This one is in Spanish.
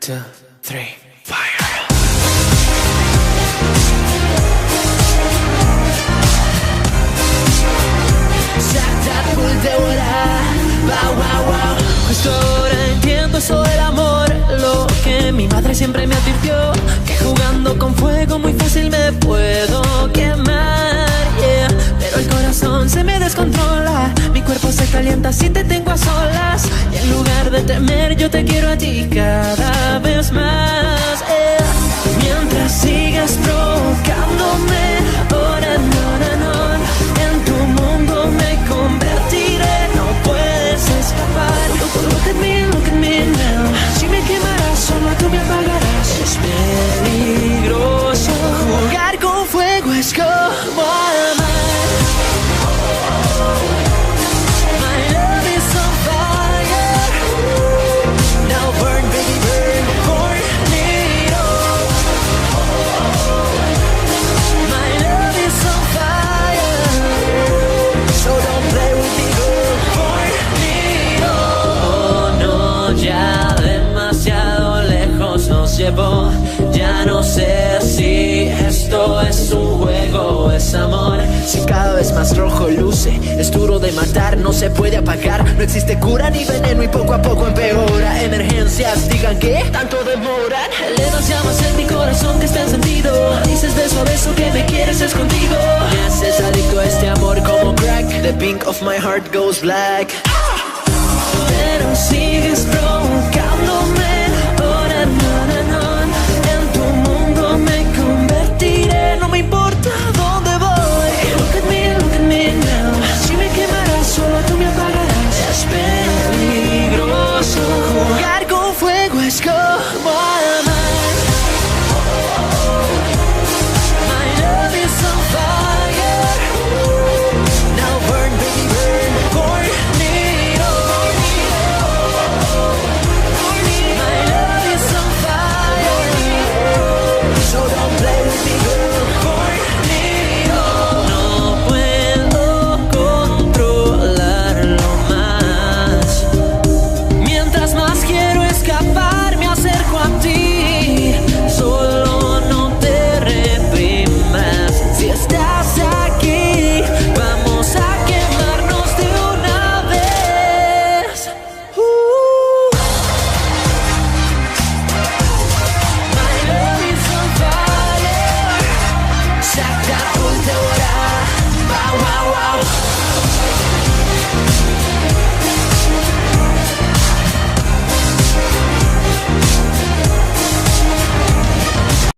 2, 3, fire. Wow, wow, wow. Justo ahora entiendo eso del amor, lo que mi madre siempre me advirtió, que jugando con fuego muy fácil me puedo quemar, yeah. Pero el corazón se me descontrola, mi cuerpo se calienta si te tengo a solas, y en lugar de temer yo te quiero a ti cada vez más, yeah. Mientras sigas provocándome, on and on and on, en tu mundo me convertiré, no puedes escapar. Look at me now. Si me quemarás, solo tú me apagarás. Es peligroso. Jugar con fuego es como amar. My love is on fire. Now burn, baby, burn. Burn it all. My love is on fire. So don't play with me, girl. Burn it all. Oh no, ya demasiado lejos nos llevó. Ya no sé si esto es un juego o es amor. Si cada vez más rojo luce, es duro de matar, no se puede apagar. No existe cura ni veneno y poco a poco empeora. Emergencias, digan que tanto demoran. Elevas llamas en mi corazón que está encendido. Dices beso a beso que me quieres escondido. Me haces adicto a este amor como crack. The pink of my heart goes black. Pero sigues probando.